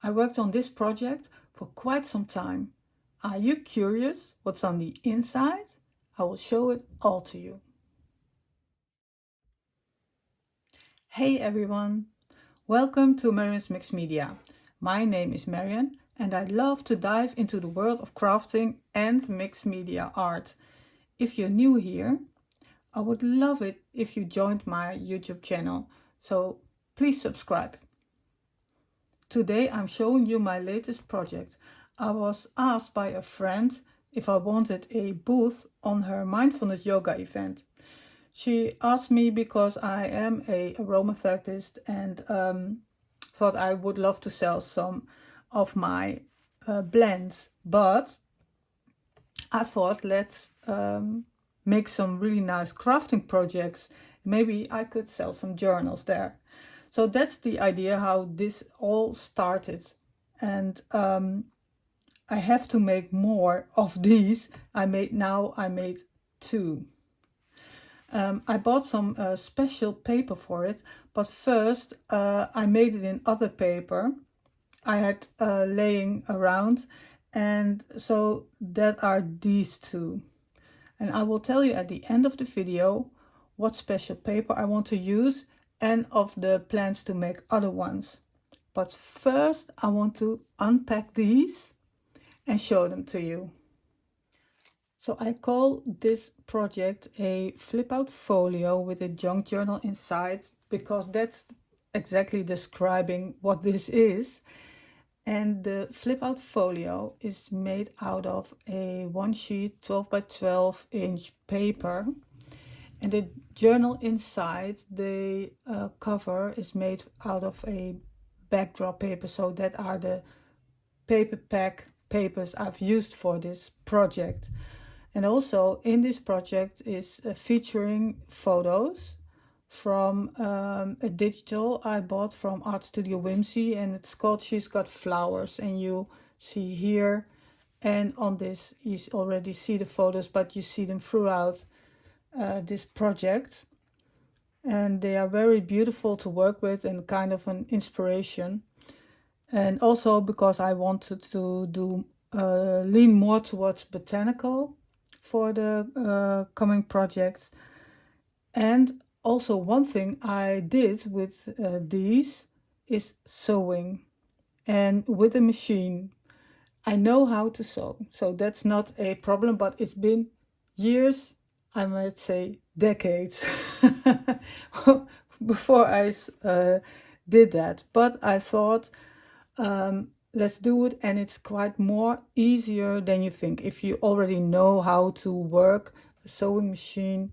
I worked on this project for quite some time. Are you curious what's on the inside? I will show it all to you. Hey everyone! Welcome to Marian's Mixed Media. My name is Marian and I love to dive into the world of crafting and mixed media art. If you're new here, I would love it if you joined my YouTube channel, so please subscribe. Today I'm showing you my latest project. I was asked by a friend if I wanted a booth on her mindfulness yoga event. She asked me because I am a aromatherapist and thought I would love to sell some of my blends, but I thought let's make some really nice crafting projects. Maybe I could sell some journals there. So that's the idea how this all started. And I have to make more of these. I made 2. I bought some special paper for it, but first I made it in other paper I had laying around, and so that are these 2. And I will tell you at the end of the video what special paper I want to use and of the plans to make other ones. But first I want to unpack these and show them to you. So I call this project a flip out folio with a junk journal inside, because that's exactly describing what this is. And the flip out folio is made out of a 1-sheet 12 by 12 inch paper. And the journal inside, the cover is made out of a backdrop paper. So that are the paperback papers I've used for this project. And also in this project is featuring photos from a digital I bought from Artstudio Wimsy, and it's called She's Got Flowers. And you see here and on this, you already see the photos, but you see them throughout this project. And they are very beautiful to work with and kind of an inspiration. And also because I wanted to do lean more towards botanical for the coming projects. And also one thing I did with these is sewing, and with a machine. I know how to sew, so that's not a problem, but it's been years, I might say decades, before I did that. But I thought, let's do it, and it's quite more easier than you think. If you already know how to work a sewing machine,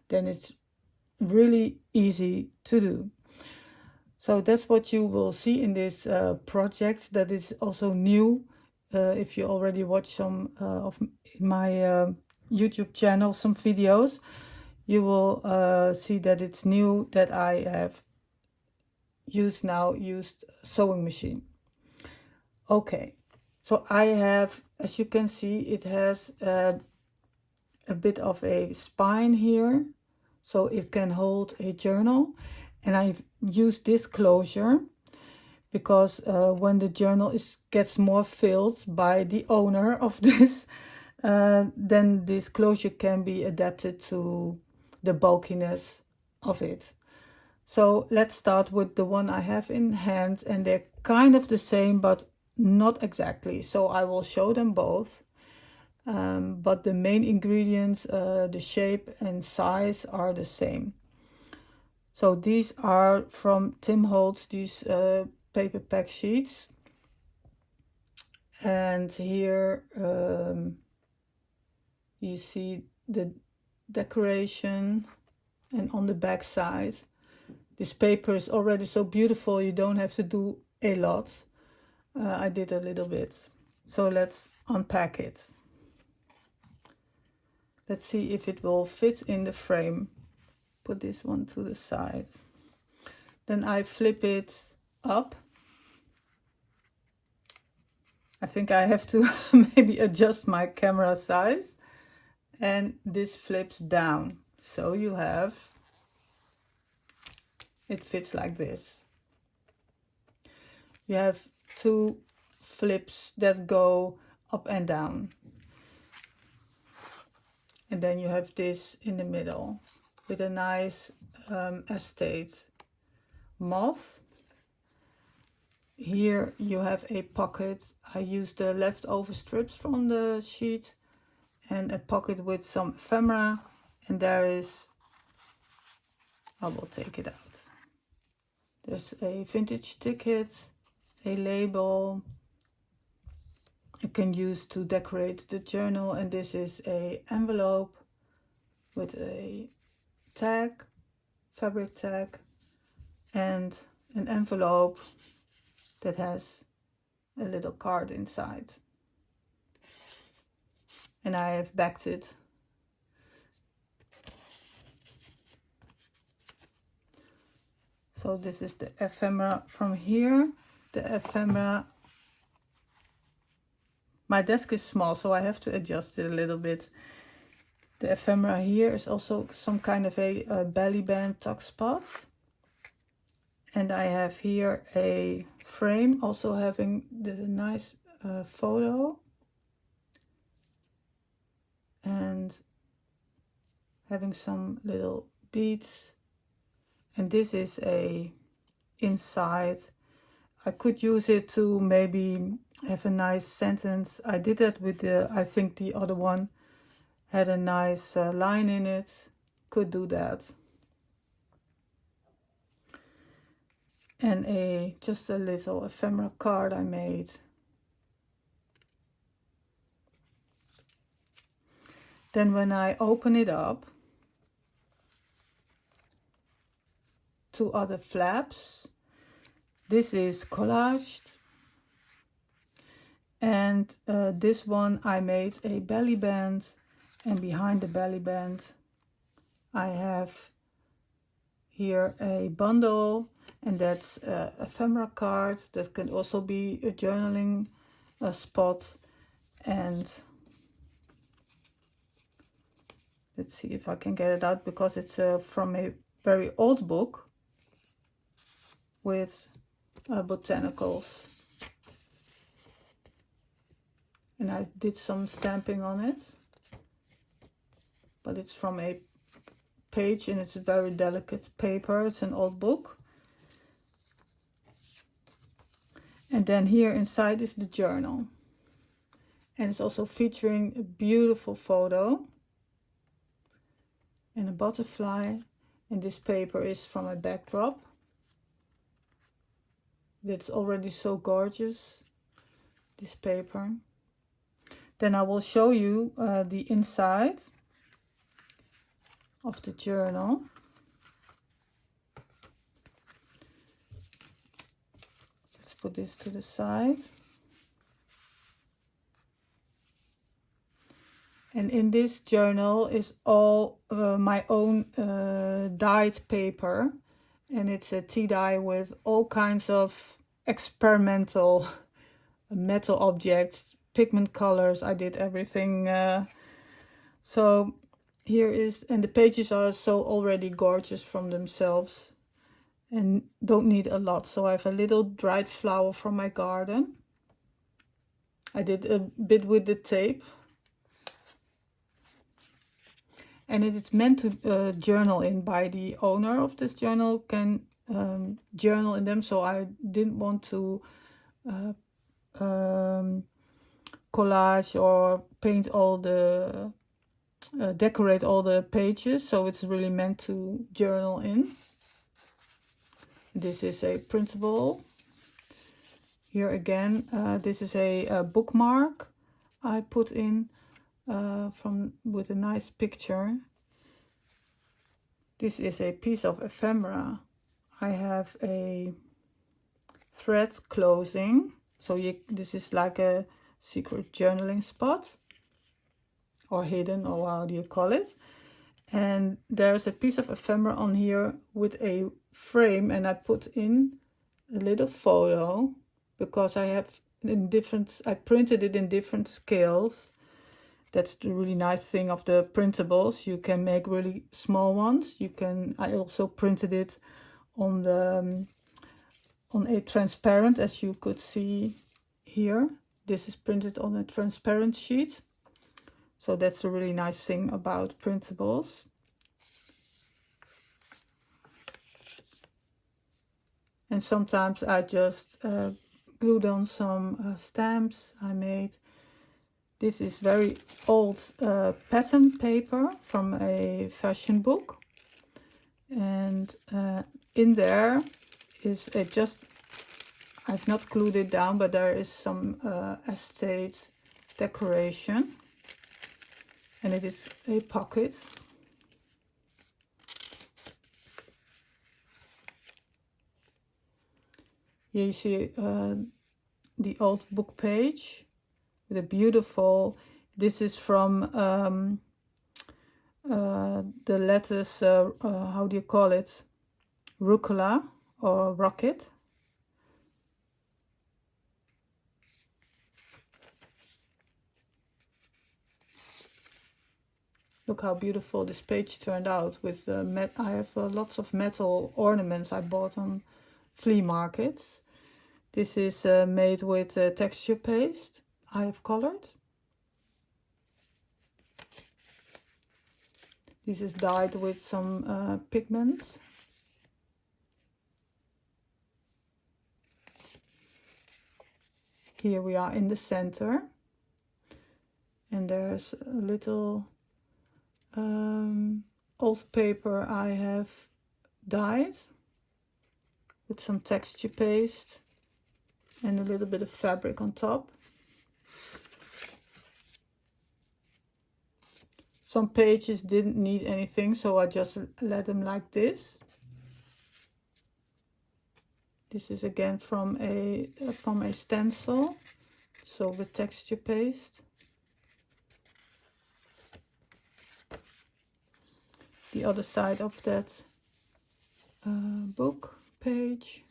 then it's really easy to do. So that's what you will see in this project. That is also new. If you already watch some of my YouTube channel, some videos, you will see that it's new, that I have used sewing machine. Okay, so I have, as you can see, it has a bit of a spine here, so it can hold a journal. And I've used this closure because when the journal gets more filled by the owner of this, then this closure can be adapted to the bulkiness of it. So let's start with the one I have in hand, and they're kind of the same, but not exactly. So I will show them both. But the main ingredients, the shape and size are the same. So these are from Tim Holtz, these paperback sheets. And here you see the decoration, and on the back side, this paper is already so beautiful, you don't have to do a lot. I did a little bit. So let's unpack it. Let's see if it will fit in the frame. Put this one to the side. Then I flip it up. I think I have to maybe adjust my camera size. And this flips down. So you have, it fits like this. You have two flips that go up and down. And then you have this in the middle with a nice estate moth. Here you have a pocket. I used the leftover strips from the sheet and a pocket with some ephemera, and there is, I will take it out. There's a vintage ticket, a label you can use to decorate the journal, and this is a envelope with a tag, fabric tag, and an envelope that has a little card inside. And I have backed it. So this is the ephemera from here. The ephemera, my desk is small, so I have to adjust it a little bit. The ephemera here is also some kind of a belly band tuck spot. And I have here a frame also having the nice photo and having some little beads. And this is a inside. I could use it to maybe have a nice sentence. I did that with the, I think the other one had a nice line in it. Could do that. And just a little ephemera card I made. Then when I open it up, two other flaps. This is collaged, and this one I made a belly band, and behind the belly band I have here a bundle, and that's ephemera cards. That can also be a journaling spot. And let's see if I can get it out, because it's from a very old book with botanicals. And I did some stamping on it, but it's from a page and it's a very delicate paper. It's an old book. And then here inside is the journal, and it's also featuring a beautiful photo and a butterfly. And this paper is from a backdrop that's already so gorgeous, this paper. Then I will show you the inside of the journal. Let's put this to the side. And in this journal is all my own dyed paper, and it's a tea dye with all kinds of experimental metal objects, pigment colors. I did everything. So here is, and the pages are so already gorgeous from themselves and don't need a lot. So I have a little dried flower from my garden. I did a bit with the tape. And it is meant to journal in by the owner of this journal, can journal in them. So I didn't want to collage or paint all the, decorate all the pages. So it's really meant to journal in. This is a printable. Here again, this is a bookmark I put in. With a nice picture. This is a piece of ephemera. I have a thread closing, so this is like a secret journaling spot, or hidden, or how do you call it. And there's a piece of ephemera on here with a frame, and I put in a little photo because I have I printed it in different scales. That's the really nice thing of the printables. You can make really small ones. I also printed it on the on a transparent, as you could see here. This is printed on a transparent sheet. So that's a really nice thing about printables. And sometimes I just glued on some stamps I made. This is very old pattern paper from a fashion book. And in there is I've not glued it down, but there is some estate decoration. And it is a pocket. Here you see the old book page with a beautiful, this is from the letters, how do you call it? Rucola or rocket. Look how beautiful this page turned out with I have lots of metal ornaments I bought on flea markets. This is made with texture paste I have colored. This is dyed with some pigment. Here we are in the center. And there's a little old paper I have dyed with some texture paste and a little bit of fabric on top. Some pages didn't need anything, so I just let them like this. This is again from a stencil, so with texture paste. The other side of that book page.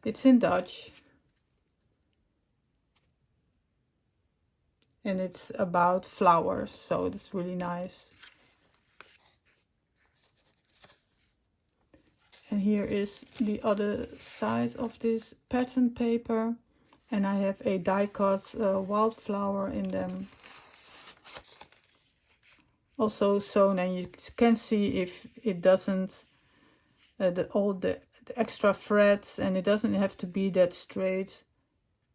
It's in Dutch. And it's about flowers, so it's really nice. And here is the other side of this pattern paper. And I have a die-cut wildflower in them. Also sewn, and you can see if it doesn't, the extra threads, and it doesn't have to be that straight.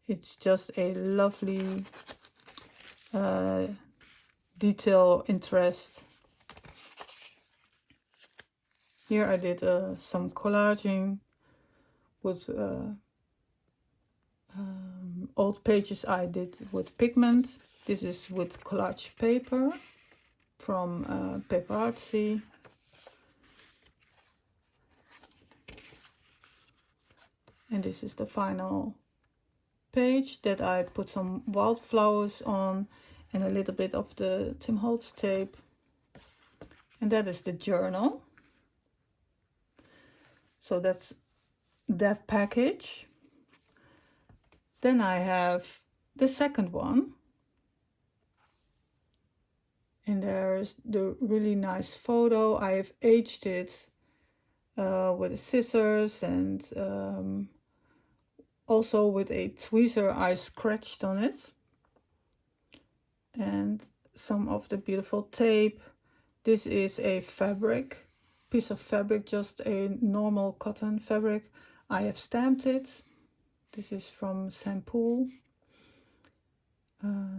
It's just a lovely detail interest. Here I did some collaging with old pages I did with pigment. This is with collage paper from Paperback. And this is the final page that I put some wildflowers on and a little bit of the Tim Holtz tape. And that is the journal. So that's that package. Then I have the second one. And there's the really nice photo. I have aged it with the scissors and also with a tweezer I scratched on it. And some of the beautiful tape. This is a fabric, piece of fabric, just a normal cotton fabric. I have stamped it. This is from Sampool.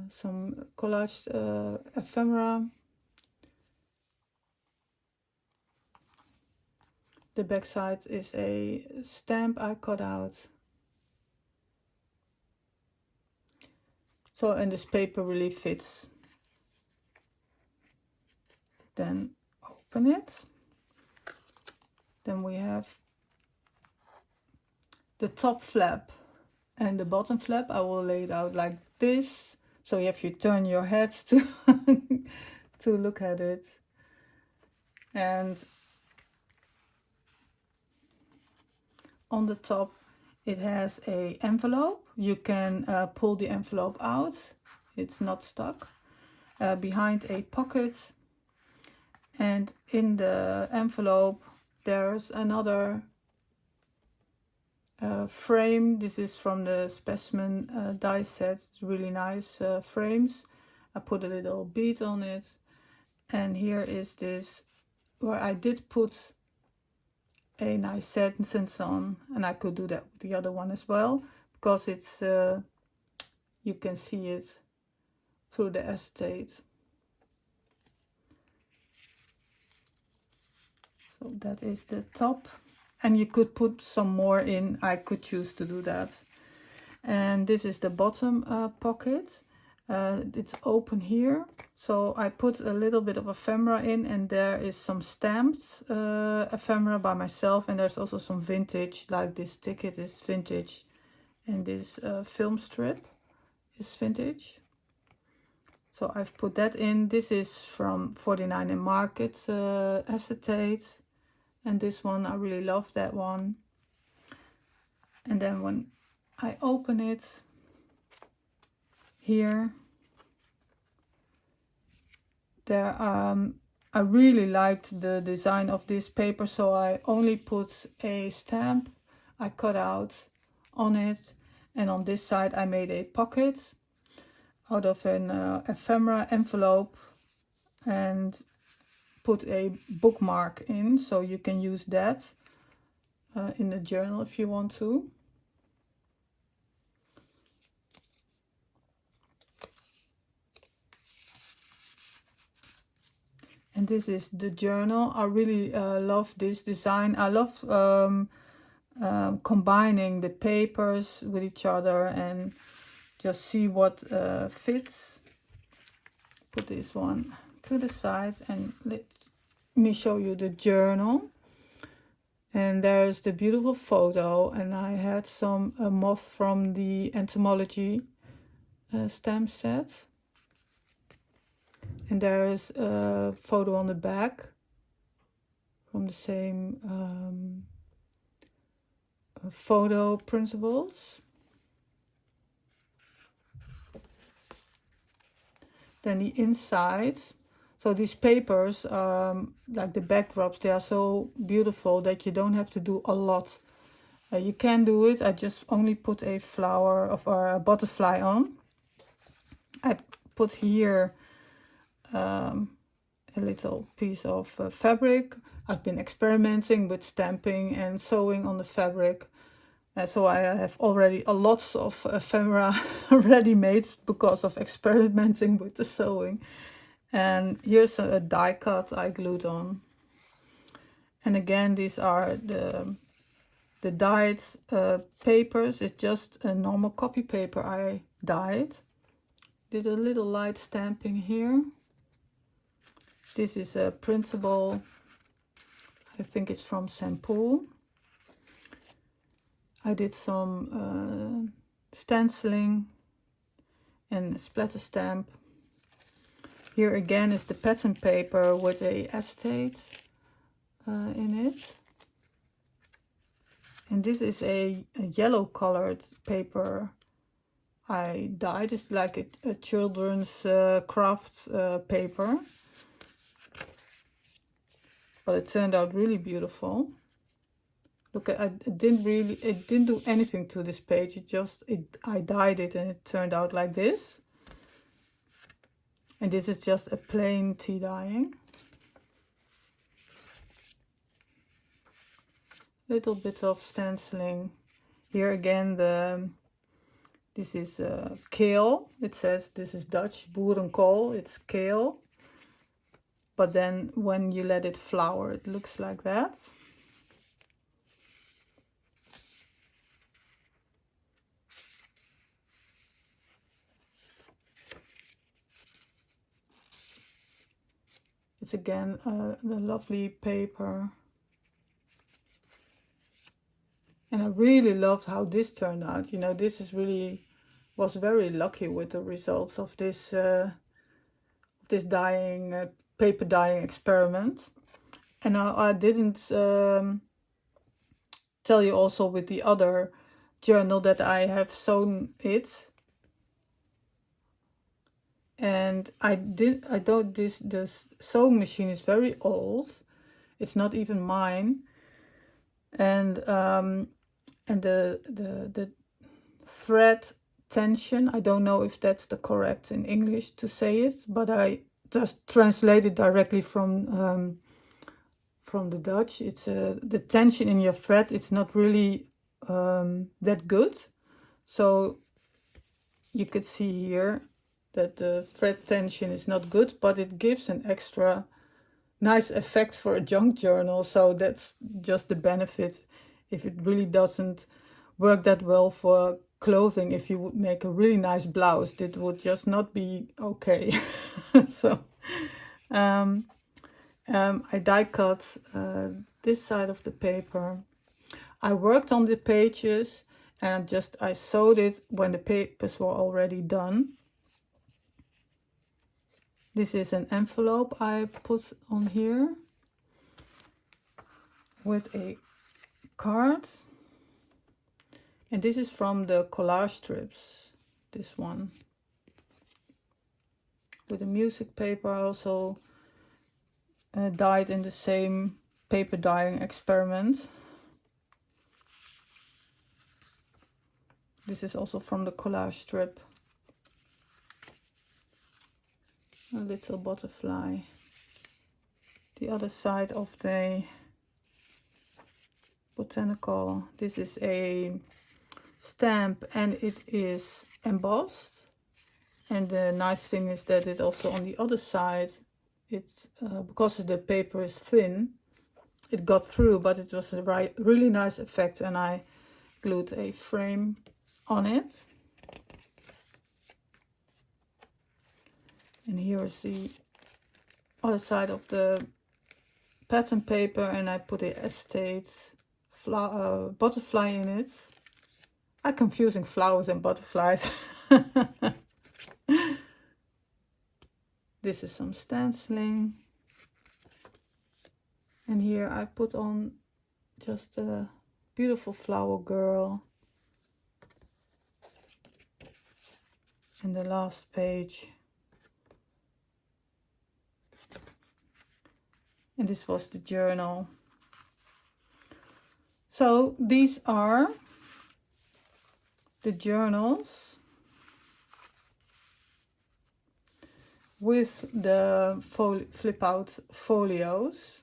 Some collaged ephemera. The back side is a stamp I cut out. So, and this paper really fits. Then open it. Then we have the top flap and the bottom flap. I will lay it out like this. So if you turn your head to to look at it. And on the top it has a envelope. You can pull the envelope out. It's not stuck. Behind a pocket. And in the envelope there's another frame. This is from the specimen die set. It's really nice frames. I put a little bead on it. And here is this where I did put a nice sentence on, and I could do that with the other one as well, because it's you can see it through the acetate. So that is the top, and you could put some more in. I could choose to do that. And this is the bottom pocket. It's open here, so I put a little bit of ephemera in, and there is some stamped ephemera by myself, and there's also some vintage, like this ticket is vintage, and this film strip is vintage. So I've put that in. This is from 49 in Market acetate, and this one, I really love that one. And then when I open it, here there I really liked the design of this paper, so I only put a stamp I cut out on it, and on this side I made a pocket out of an ephemera envelope and put a bookmark in, so you can use that in the journal if you want to. And this is the journal. I really love this design. I love combining the papers with each other and just see what fits. Put this one to the side and let me show you the journal. And there's the beautiful photo, and I had some moth from the entomology stamp set. And there is a photo on the back from the same photo printables. Then the inside. So these papers, like the backdrops, they are so beautiful that you don't have to do a lot. You can do it. I just only put a flower or a butterfly on. I put here a little piece of fabric. I've been experimenting with stamping and sewing on the fabric, so I have already a lot of ephemera ready made because of experimenting with the sewing. And here's a die cut I glued on. And again, these are the dyed papers. It's just a normal copy paper I dyed. Did a little light stamping here. This is a printable, I think it's from St. Paul. I did some stenciling and splatter stamp. Here again is the pattern paper with a acetate in it. And this is a yellow colored paper I dyed. It's like a children's craft paper. But it turned out really beautiful. Look, I didn't do anything to this page. I dyed it and it turned out like this. And this is just a plain tea dyeing. Little bit of stenciling. Here again, this is kale. It says this is Dutch boerenkool. It's kale. But then when you let it flower, it looks like that. It's again the lovely paper. And I really loved how this turned out. You know, this is was very lucky with the results of this dyeing paper dyeing experiment. And I didn't tell you also with the other journal that I have sewn it. And this sewing machine is very old. It's not even mine. And and the thread tension, I don't know if that's the correct in English to say it, but I just translated directly from the Dutch. It's the tension in your thread, it's not really that good. So you could see here that the thread tension is not good, but it gives an extra nice effect for a junk journal. So that's just the benefit. If it really doesn't work that well for clothing, if you would make a really nice blouse, it would just not be okay. So I die cut this side of the paper. I worked on the pages and I sewed it when the papers were already done. This is an envelope I put on here with a card. And this is from the collage strips, this one. With the music paper, I also dyed in the same paper dyeing experiment. This is also from the collage strip. A little butterfly. The other side of the botanical. This is a stamp and it is embossed. And the nice thing is that it also on the other side, it's because the paper is thin, it got through, but it was a really nice effect, and I glued a frame on it. And here is the other side of the pattern paper, and I put a estate butterfly in it. I'm confusing flowers and butterflies. This is some stenciling. And here I put on just a beautiful flower girl. And the last page. And this was the journal. So these are the journals with the flip out folios.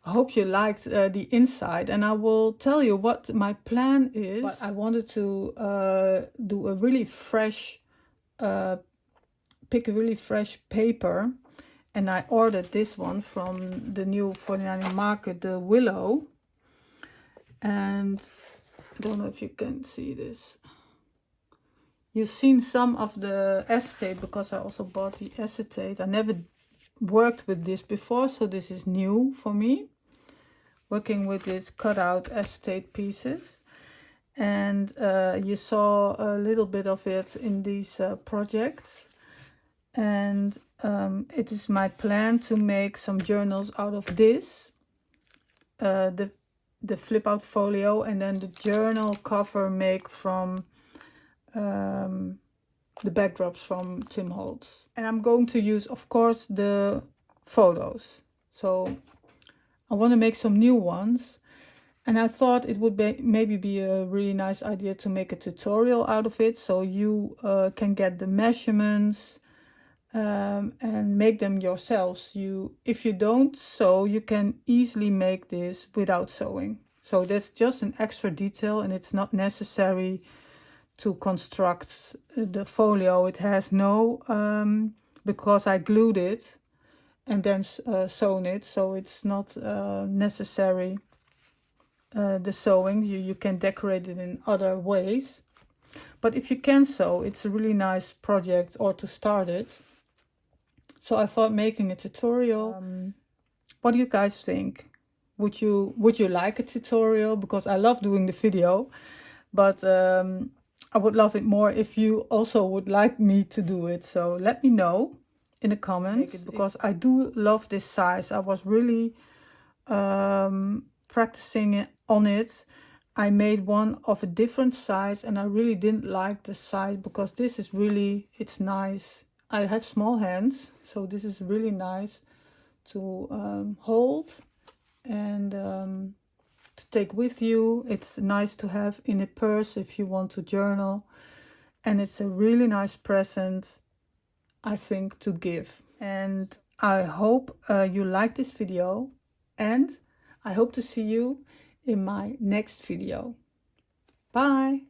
I hope you liked the inside, and I will tell you what my plan is. But I wanted to do a really fresh pick a really fresh paper, and I ordered this one from the new 49 market, the Willow. And I don't know if you can see this. You've seen some of the acetate because I also bought the acetate. I never worked with this before, so this is new for me, working with these cutout acetate pieces. And you saw a little bit of it in these projects. And it is my plan to make some journals out of this, the flip out folio, and then the journal cover make from the backdrops from Tim Holtz. And I'm going to use, of course, the photos. So I want to make some new ones. And I thought it would maybe be a really nice idea to make a tutorial out of it, so you can get the measurements and make them yourselves. If you don't sew, you can easily make this without sewing. So that's just an extra detail, and it's not necessary to construct the folio. It has no, because I glued it and then sewn it, so it's not necessary. The sewing, you can decorate it in other ways. But if you can sew, it's a really nice project, or to start it. So I thought making a tutorial. What do you guys think? Would you like a tutorial? Because I love doing the video, but I would love it more if you also would like me to do it. So let me know in the comments, because I do love this size. I was really practicing on it. I made one of a different size, and I really didn't like the size, because this is really, it's nice. I have small hands, so this is really nice to hold, and take with you. It's nice to have in a purse if you want to journal. And it's a really nice present, I think, to give. And I hope you like this video, and I hope to see you in my next video. Bye!